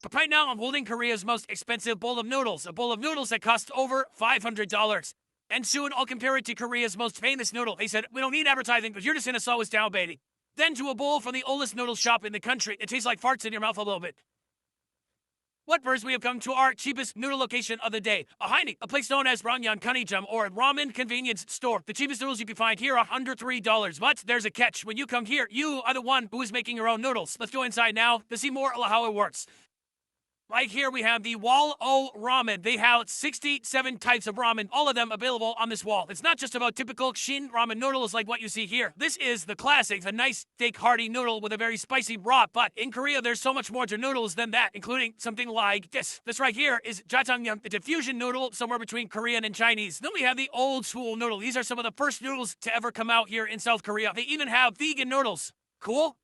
But right now, I'm holding Korea's most expensive bowl of noodles, a bowl of noodles that costs over $500. And soon I'll compare it to Korea's most famous noodle. They said, we don't need advertising, but you're just gonna slow us down, baby. Then to a bowl from the oldest noodle shop in the country. It tastes like farts in your mouth a little bit. What first, we have come to our cheapest noodle location of the day, a Heinik, a place known as Rangyan Kanijam, or a ramen convenience store. The cheapest noodles you can find here are under $3. But there's a catch. When you come here, you are the one who is making your own noodles. Let's go inside now to see more of how it works. Right here we have the Wall O Ramen. They have 67 types of ramen, all of them available on this wall. It's not just about typical Shin ramen noodles like what you see here. This is the classic, a nice, thick, hearty noodle with a very spicy broth. But in Korea, there's so much more to noodles than that, including something like this. This right here is jjajangmyeon. It's a fusion noodle somewhere between Korean and Chinese. Then we have the old school noodle. These are some of the first noodles to ever come out here in South Korea. They even have vegan noodles. Cool?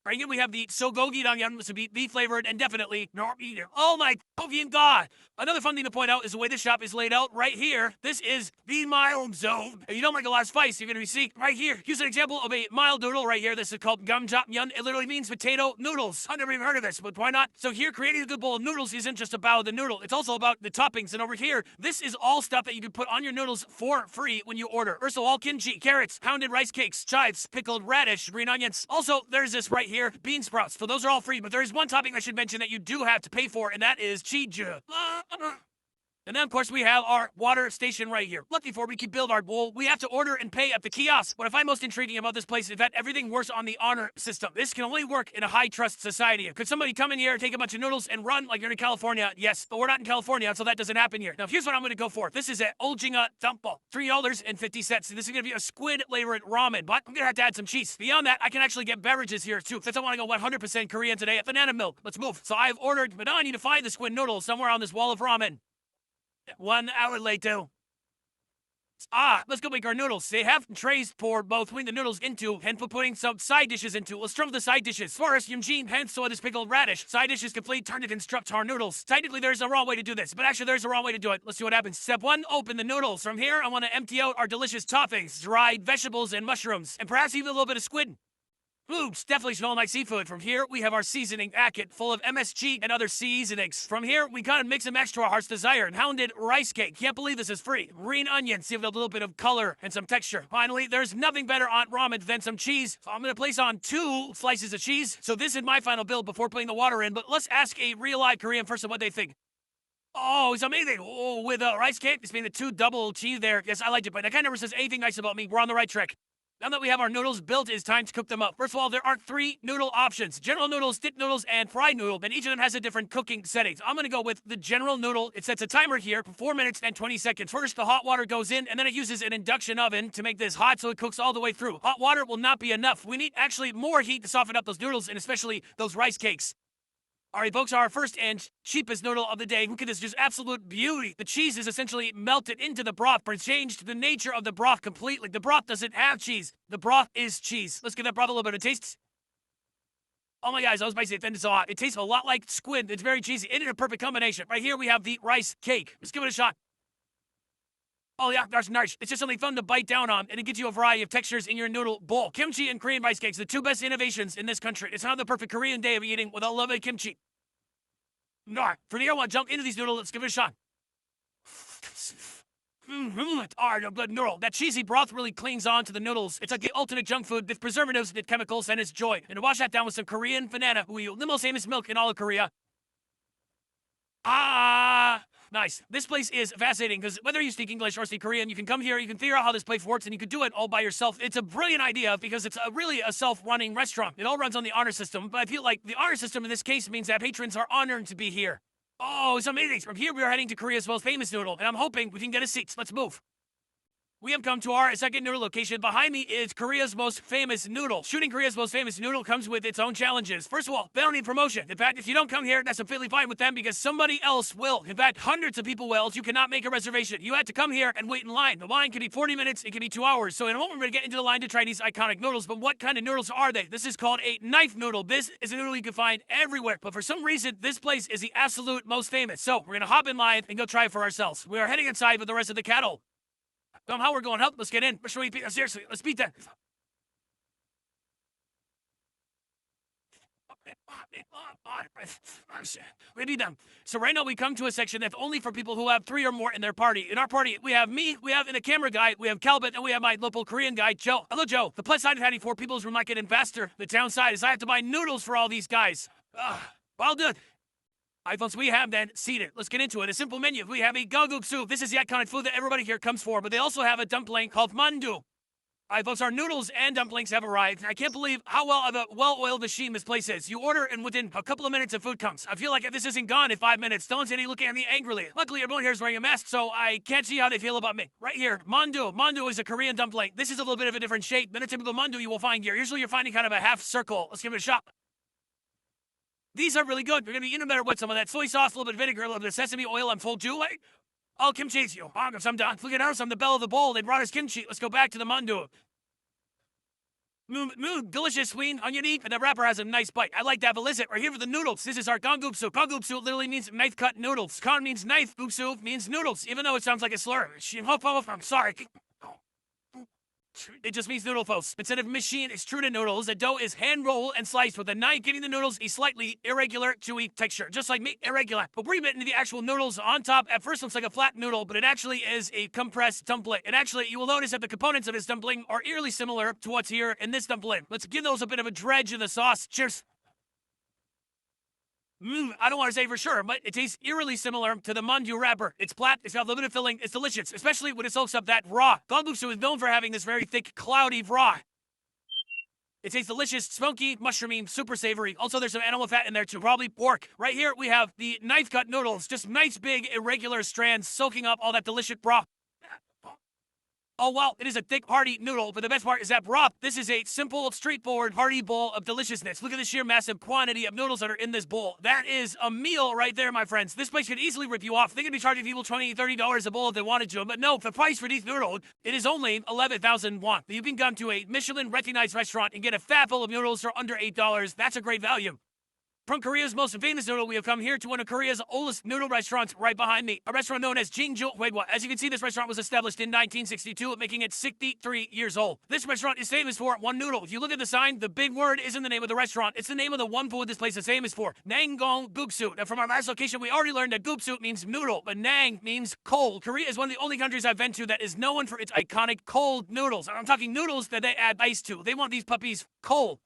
Right here we have the sogogi ramyeon, which would be beef flavored and definitely not eater. Oh my fucking god! Another fun thing to point out is the way this shop is laid out right here. This is the mild zone. If you don't like a lot of spice, you're gonna see right here. Here's an example of a mild noodle right here. This is called gamjapmyeon. It literally means potato noodles. I've never even heard of this, but why not? So here, creating a good bowl of noodles isn't just about the noodle. It's also about the toppings. And over here, this is all stuff that you can put on your noodles for free when you order. First of all, kimchi, carrots, pounded rice cakes, chives, pickled radish, green onions. Also, there's this right here, bean sprouts. So those are all free, but there is one topping I should mention that you do have to pay for, and that is chiju. And then, of course, we have our water station right here. But before we can build our bowl, we have to order and pay at the kiosk. What I find most intriguing about this place is that everything works on the honor system. This can only work in a high-trust society. Could somebody come in here, take a bunch of noodles, and run like you're in California? Yes, but we're not in California, so that doesn't happen here. Now, here's what I'm going to go for. This is at Oljinga Dumpo. $3.50. This is going to be a squid-flavored ramen, but I'm going to have to add some cheese. Beyond that, I can actually get beverages here, too. Since I want to go 100% Korean today, banana milk. Let's move. So I've ordered, but now I need to find the squid noodles somewhere on this wall of ramen. 1 hour later. Let's go make our noodles. They have trays poured between the noodles into and for putting some side dishes into. Let's start with the side dishes. First, Yumjin hand soy this pickled radish. Side dish is complete, turn it and struct our noodles. Technically, there's a wrong way to do this, but actually there's a wrong way to do it. Let's see what happens. Step 1, open the noodles. From here, I want to empty out our delicious toppings, dried vegetables and mushrooms, and perhaps even a little bit of squid. Oops, definitely smelling like seafood. From here, we have our seasoning packet full of MSG and other seasonings. From here, we kind of mix and match to our heart's desire. Pounded rice cake. Can't believe this is free. Green onions, give it a little bit of color and some texture. Finally, there's nothing better on ramen than some cheese. So I'm going to place on 2 slices of cheese. So this is my final build before putting the water in. But let's ask a real live Korean person what they think. Oh, it's amazing. Oh, with a rice cake, it's being the 2 double cheese there. Yes, I liked it, but that guy never says anything nice about me. We're on the right track. Now that we have our noodles built, it's time to cook them up. First of all, there are 3 noodle options. General noodles, stick noodles, and fried noodle. And each of them has a different cooking settings. I'm going to go with the general noodle. It sets a timer here for 4 minutes and 20 seconds. First, the hot water goes in, and then it uses an induction oven to make this hot so it cooks all the way through. Hot water will not be enough. We need actually more heat to soften up those noodles, and especially those rice cakes. All right, folks, our first and cheapest noodle of the day. Look at this, just absolute beauty. The cheese is essentially melted into the broth, but changed the nature of the broth completely. The broth doesn't have cheese. The broth is cheese. Let's give that broth a little bit of taste. Oh my guys, that was spicy. It's so hot. It tastes a lot like squid. It's very cheesy. It is a perfect combination. Right here we have the rice cake. Let's give it a shot. Oh yeah, that's nice. It's just something fun to bite down on, and it gives you a variety of textures in your noodle bowl. Kimchi and Korean rice cakes, the 2 best innovations in this country. It's not the perfect Korean day of eating without loving kimchi. For the air, I want to jump into these noodles. Let's give it a shot. A good noodle. That cheesy broth really clings on to the noodles. It's like the ultimate junk food with preservatives, with chemicals, and it's joy. And to wash that down with some Korean banana, the most famous milk in all of Korea. Nice. This place is fascinating because whether you speak English or speak Korean, you can come here, you can figure out how this place works, and you can do it all by yourself. It's a brilliant idea because it's really a self-running restaurant. It all runs on the honor system, but I feel like the honor system in this case means that patrons are honored to be here. Oh, it's amazing. From here, we are heading to Korea's most famous noodle, and I'm hoping we can get a seat. Let's move. We have come to our second noodle location. Behind me is Korea's most famous noodle. Shooting Korea's most famous noodle comes with its own challenges. First of all, they don't need promotion. In fact, if you don't come here, that's completely fine with them because somebody else will. In fact, hundreds of people will. You cannot make a reservation. You have to come here and wait in line. The line can be 40 minutes. It can be 2 hours. So in a moment, we're going to get into the line to try these iconic noodles. But what kind of noodles are they? This is called a knife noodle. This is a noodle you can find everywhere. But for some reason, this place is the absolute most famous. So we're going to hop in line and go try it for ourselves. We are heading inside with the rest of the cattle. Somehow we're going up. Let's get in. Seriously, let's beat that. We need them. So right now we come to a section that's only for people who have 3 or more in their party. In our party, we have me, we have in a camera guy, we have Calvin, and we have my local Korean guy, Joe. Hello, Joe. The plus side of having 4 people is we might get in faster. The downside is I have to buy noodles for all these guys. Well, dude. iPhones we have then seated. Let's get into it. A simple menu. We have a ganguk soup. This is the iconic food that everybody here comes for, but they also have a dumpling called mandu. Folks, our noodles and dumplings have arrived. I can't believe how well-oiled machine this place is. You order, and within a couple of minutes, the food comes. I feel like if this isn't gone in 5 minutes, someone's any looking at me angrily. Luckily, everyone here is wearing a mask, so I can't see how they feel about me. Right here, mandu. Mandu is a Korean dumpling. This is a little bit of a different shape than a typical mandu you will find here. Usually, you're finding kind of a half circle. Let's give it a shot. These are really good. You're going to be even better with some of that soy sauce, a little bit of vinegar, a little bit of sesame oil, and full jus. I'll kimchi you. I'm done. Look at us. I'm the belle of the bowl. They brought us kimchi. Let's go back to the mandu. Delicious, sweet, oniony, and the wrapper has a nice bite. I like that, but listen, we're here for the noodles. This is our ganguk soup. Ganguk soup literally means knife-cut noodles. Kan means knife, guksu means noodles, even though it sounds like a slur. I'm sorry. It just means noodle, folks. Instead of machine extruded noodles, the dough is hand-rolled and sliced with a knife, giving the noodles a slightly irregular, chewy texture. Just like me, irregular. But we're bitten into the actual noodles on top. At first, looks like a flat noodle, but it actually is a compressed dumpling. And actually, you will notice that the components of this dumpling are eerily similar to what's here in this dumpling. Let's give those a bit of a dredge in the sauce. Cheers. I don't want to say for sure, but it tastes eerily similar to the mandu wrapper. It's flat, it's got a little bit of filling, it's delicious, especially when it soaks up that raw. Ganguk is known for having this very thick, cloudy raw. It tastes delicious, smoky, mushroomy, super savory. Also, there's some animal fat in there too, probably pork. Right here, we have the knife-cut noodles, just nice, big, irregular strands soaking up all that delicious broth. Oh, wow, it is a thick, hearty noodle, but the best part is that broth. This is a simple, straightforward, hearty bowl of deliciousness. Look at the sheer massive quantity of noodles that are in this bowl. That is a meal right there, my friends. This place could easily rip you off. They could be charging people $20, $30 a bowl if they wanted to, but no, the price for these noodles, it is only 11,000 won. You can come to a Michelin-recognized restaurant and get a fat bowl of noodles for under $8. That's a great value. From Korea's most famous noodle, we have come here to one of Korea's oldest noodle restaurants right behind me, a restaurant known as Jingju Huedwa. As you can see, this restaurant was established in 1962, making it 63 years old. This restaurant is famous for one noodle. If you look at the sign, the big word isn't the name of the restaurant. It's the name of the one food this place is famous for, Nanggong Guksu. Now, from our last location, we already learned that Guksu means noodle, but Nang means cold. Korea is one of the only countries I've been to that is known for its iconic cold noodles. I'm talking noodles that they add ice to. They want these puppies cold.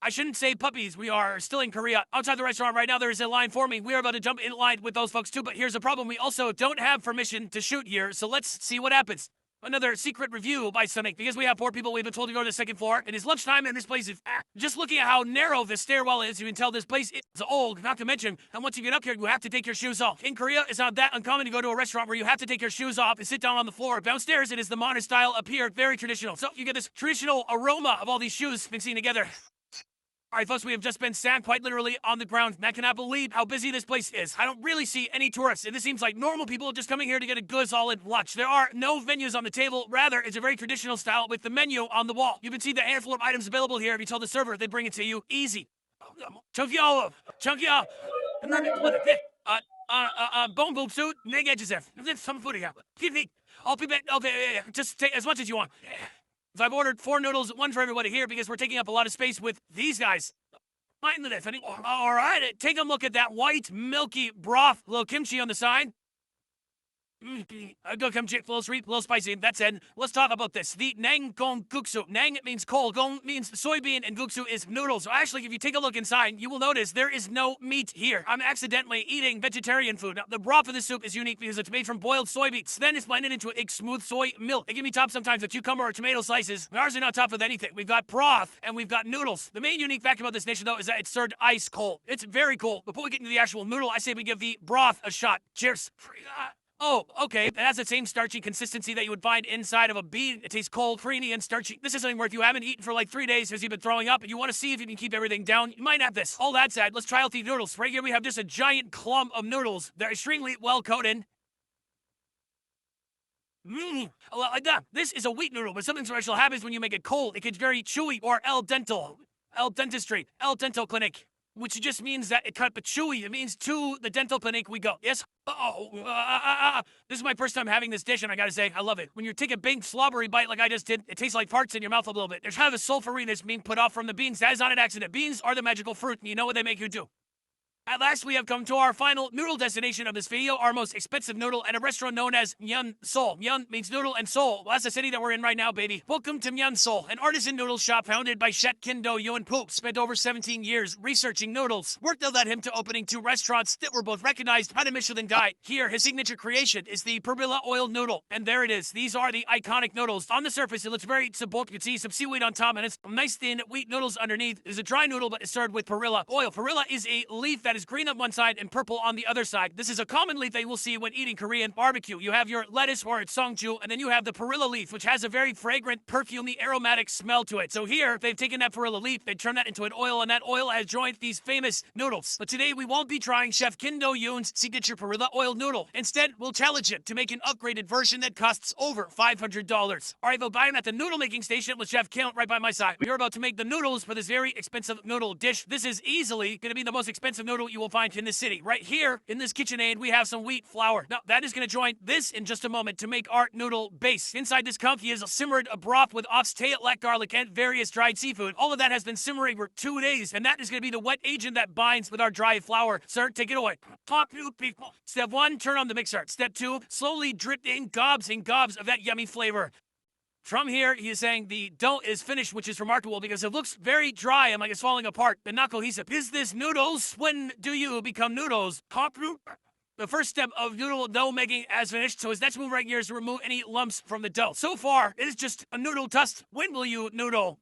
I shouldn't say puppies. We are still in Korea. Outside the restaurant right now, there is a line for me. We are about to jump in line with those folks too, but here's the problem. We also don't have permission to shoot here, so let's see what happens. Another secret review by Sonic. Because we have 4 people, we've been told to go to the 2nd floor. It is lunchtime, and this place is... Just looking at how narrow this stairwell is, you can tell this place is old. Not to mention, and once you get up here, you have to take your shoes off. In Korea, it's not that uncommon to go to a restaurant where you have to take your shoes off and sit down on the floor. Downstairs, it is the modern style up here, very traditional. So you get this traditional aroma of all these shoes mixing together. All right, folks, we have just been sat quite literally on the ground. I cannot believe how busy this place is. I don't really see any tourists, and this seems like normal people just coming here to get a good solid lunch. There are no menus on the table. Rather, it's a very traditional style with the menu on the wall. You can see the handful of items available here. If you tell the server, they bring it to you easy. Chunky bone boop suit, nig edges there. Some food here. Okay, just take as much as you want. So I've ordered 4 noodles, 1 for everybody here because we're taking up a lot of space with these guys. Mind the deafening. All right, take a look at that white, milky broth. Little kimchi on the side. Go kimchi, a little sweet, a little spicy. That's it. Let's talk about this. The Nanggong Guksu. Nang means cold, gong means soybean, and Guksu is noodles. So actually, if you take a look inside, you will notice there is no meat here. I'm accidentally eating vegetarian food. Now, the broth of this soup is unique because it's made from boiled soybeans. Then it's blended into a smooth soy milk. It can be topped sometimes with cucumber or tomato slices. Ours are not topped with anything. We've got broth and we've got noodles. The main unique fact about this dish, though, is that it's served ice cold. It's very cold. Before we get into the actual noodle, I say we give the broth a shot. Cheers. Oh, okay. It has the same starchy consistency that you would find inside of a bean. It tastes cold, creamy, and starchy. This is something where if you haven't eaten for like 3 days because you've been throwing up and you want to see if you can keep everything down, you might have this. All that said, let's try out the noodles. Right here we have just a giant clump of noodles. They're extremely well coated. Like that. This is a wheat noodle, but something special happens when you make it cold. It gets very chewy or el dental. El dentistry. El dental clinic. which just means that it cut but chewy. It means to the dental clinic we go. Yes. This is my first time having this dish, and I gotta say, I love it. When you take a big slobbery bite like I just did, it tastes like farts in your mouth a little bit. There's kind of a sulfuriness being put off from the beans. That is not an accident. Beans are the magical fruit, and you know what they make you do. At last, we have come to our final noodle destination of this video, our most expensive noodle at a restaurant known as Myeon Seoul. Myeon means noodle, and Seoul, well, that's the city that we're in right now, baby. Welcome to Myeon Seoul, an artisan noodle shop founded by Chef Kim Do-yoon Poop. Spent over 17 years researching noodles. Work that led him to opening 2 restaurants that were both recognized by the Michelin Guide. Here, his signature creation is the perilla oil noodle. And there it is. These are the iconic noodles. On the surface, it looks very simple. You can see some seaweed on top, and it's nice thin wheat noodles underneath. It's a dry noodle, but it's served with perilla oil. Perilla is a leaf that is green on one side and purple on the other side. This is a common leaf that you will see when eating Korean barbecue. You have your lettuce or its songju, and then you have the perilla leaf, which has a very fragrant, perfumey, aromatic smell to it. So here, they've taken that perilla leaf, they turned that into an oil, and that oil has joined these famous noodles. But today, we won't be trying Chef Kim Do-yoon's signature perilla oil noodle. Instead, we'll challenge him to make an upgraded version that costs over $500. All right, we'll buy him at the noodle making station with Chef Kim right by my side. We're about to make the noodles for this very expensive noodle dish. This is easily going to be the most expensive noodle you will find in this city. Right here in this KitchenAid, we have some wheat flour. Now, that is going to join this in just a moment to make our noodle base. Inside this cup, he has simmered a broth with oxtail, black garlic, and various dried seafood. All of that has been simmering for 2 days, and that is going to be the wet agent that binds with our dry flour. Sir, take it away. Step 1, turn on the mixer. Step 2, slowly drip in gobs and gobs of that yummy flavor. From here, he is saying the dough is finished, which is remarkable because it looks very dry and like it's falling apart, but not cohesive. Is this noodles? When do you become noodles? The first step of noodle dough making has finished, so his next move right here is to remove any lumps from the dough. So far, it is just a noodle dust. When will you noodle?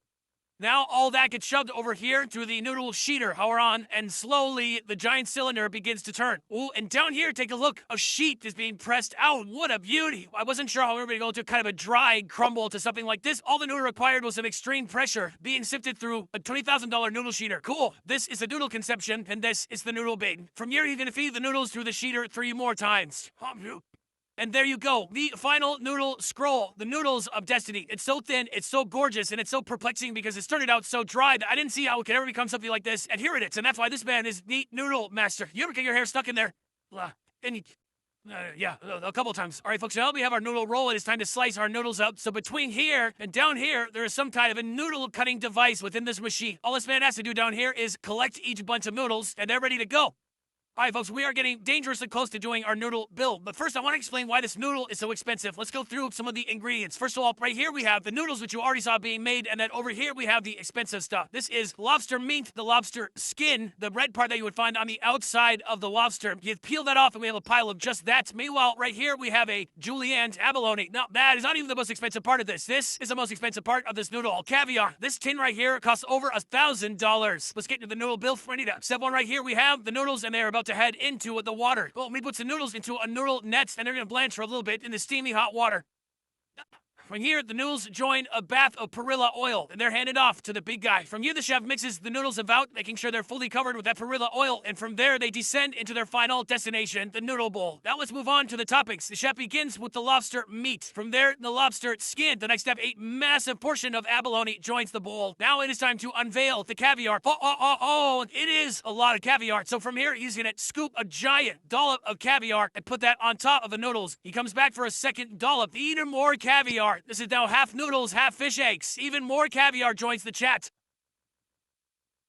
Now all that gets shoved over here through the noodle sheeter, however on, and slowly the giant cylinder begins to turn. Ooh, and down here, take a look. A sheet is being pressed out. What a beauty. I wasn't sure how we were going to go to kind of a dry crumble to something like this. All the noodle required was some extreme pressure being sifted through a $20,000 noodle sheeter. Cool. This is the noodle conception, and this is the noodle bait. From here, you're going to feed the noodles through the sheeter 3 more times. And there you go, the final noodle scroll, the noodles of destiny. It's so thin, it's so gorgeous, and it's so perplexing because it started out so dry that I didn't see how it could ever become something like this. And here it is, and that's why this man is the noodle master. You ever get your hair stuck in there? Yeah, a couple times. All right, folks, now we have our noodle roll. It is time to slice our noodles up. So between here and down here, there is some kind of a noodle cutting device within this machine. All this man has to do down here is collect each bunch of noodles, and they're ready to go. All right, folks, we are getting dangerously close to doing our noodle build. But first, I want to explain why this noodle is so expensive. Let's go through some of the ingredients. First of all, right here we have the noodles, which you already saw being made. And then over here we have the expensive stuff. This is lobster meat, the lobster skin, the red part that you would find on the outside of the lobster. You peel that off and we have a pile of just that. Meanwhile, right here we have a julienne abalone. Now, that is not even the most expensive part of this. This is the most expensive part of this noodle. Caviar. This tin right here costs over $1,000. Let's get into the noodle build. Step 1 right here, we have the noodles, and they're about to head into the water. Well, we put the noodles into a noodle net, and they're going to blanch for a little bit in the steamy hot water. From here, the noodles join a bath of perilla oil, and they're handed off to the big guy. From here, the chef mixes the noodles about, making sure they're fully covered with that perilla oil, and from there, they descend into their final destination, the noodle bowl. Now let's move on to the toppings. The chef begins with the lobster meat. From there, the lobster skin. The next step, a massive portion of abalone joins the bowl. Now it is time to unveil the caviar. It is a lot of caviar. So from here, he's going to scoop a giant dollop of caviar and put that on top of the noodles. He comes back for a second dollop. Even more caviar. This is now half noodles, half fish eggs. Even more caviar joins the chat.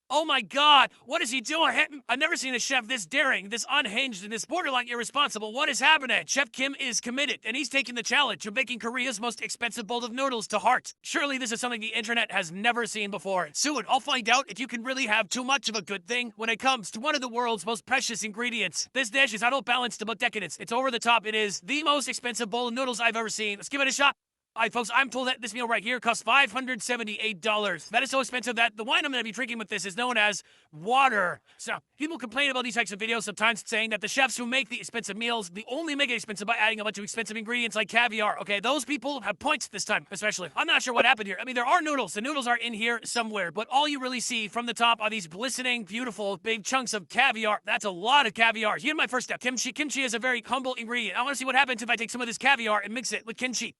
Oh my God, what is he doing? I've never seen a chef this daring, this unhinged, and this borderline irresponsible. What is happening? Chef Kim is committed, and he's taking the challenge of making Korea's most expensive bowl of noodles to heart. Surely this is something the internet has never seen before. Soon, I'll find out if you can really have too much of a good thing when it comes to one of the world's most precious ingredients. This dish is not balanced about decadence. It's over the top. It is the most expensive bowl of noodles I've ever seen. Let's give it a shot. All right, folks, I'm told that this meal right here costs $578. That is so expensive that the wine I'm going to be drinking with this is known as water. So, people complain about these types of videos sometimes saying that the chefs who make the expensive meals, they only make it expensive by adding a bunch of expensive ingredients like caviar. Okay, those people have points this time, especially. I'm not sure what happened here. I mean, there are noodles. The noodles are in here somewhere, but all you really see from the top are these glistening, beautiful, big chunks of caviar. That's a lot of caviar. Here's my first step. Kimchi. Kimchi is a very humble ingredient. I want to see what happens if I take some of this caviar and mix it with kimchi.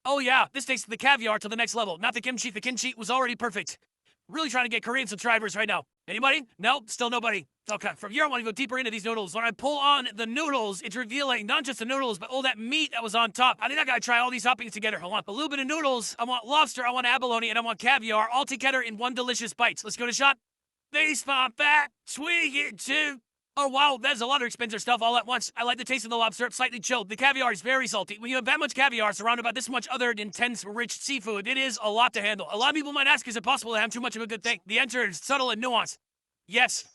Oh yeah, this takes the caviar to the next level. Not the kimchi. The kimchi was already perfect. Really trying to get Korean subscribers right now. Anybody? No, still nobody. Okay, from here I want to go deeper into these noodles. When I pull on the noodles, it's revealing not just the noodles, but all that meat that was on top. I think I gotta try all these toppings together. I want a little bit of noodles, I want lobster, I want abalone, and I want caviar, all together in one delicious bite. So let's go to shot. Face pop back, swing it too. Oh wow, that's a lot of expensive stuff all at once. I like the taste of the lobster, slightly chilled. The caviar is very salty. When you have that much caviar surrounded by this much other intense, rich seafood, it is a lot to handle. A lot of people might ask, is it possible to have too much of a good thing? The answer is subtle and nuanced. Yes.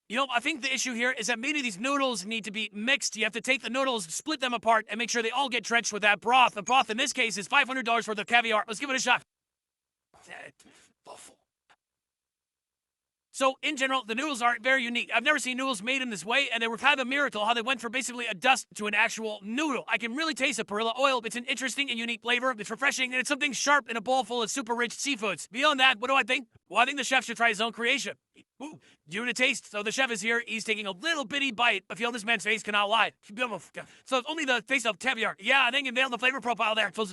You know, I think the issue here is that maybe these noodles need to be mixed. You have to take the noodles, split them apart, and make sure they all get drenched with that broth. The broth in this case is $500 worth of caviar. Let's give it a shot. So, in general, the noodles are very unique. I've never seen noodles made in this way, and they were kind of a miracle how they went from basically a dust to an actual noodle. I can really taste the perilla oil. It's an interesting and unique flavor. It's refreshing, and it's something sharp in a bowl full of super rich seafoods. Beyond that, what do I think? Well, I think the chef should try his own creation. Ooh, give it a taste. So the chef is here. He's taking a little bitty bite. I feel this man's face cannot lie. So it's only the taste of caviar. Yeah, I think you nailed the flavor profile there. So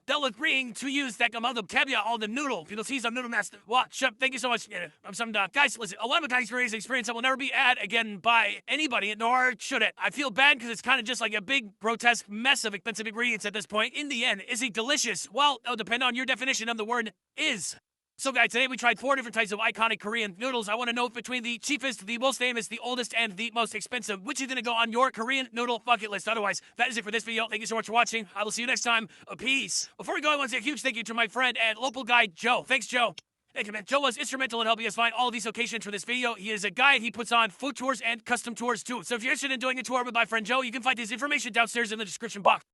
they'll agreeing to use that amount of caviar on the noodle. You'll see some noodle master. What? Chef, thank you so much. I'm some guys, listen, a lot of guys experience that will never be had again by anybody, nor should it. I feel bad because it's kind of just like a big, grotesque mess of expensive ingredients at this point. In the end, is it delicious? Well, it'll depend on your definition of the word is. So guys, today we tried 4 different types of iconic Korean noodles. I want to know between the cheapest, the most famous, the oldest, and the most expensive, which is going to go on your Korean noodle bucket list. Otherwise, that is it for this video. Thank you so much for watching. I will see you next time. Peace. Before we go, I want to say a huge thank you to my friend and local guide, Joe. Thanks, Joe. Thank you, man. Joe was instrumental in helping us find all of these locations for this video. He is a guide. He puts on food tours and custom tours, too. So if you're interested in doing a tour with my friend Joe, you can find his information downstairs in the description box.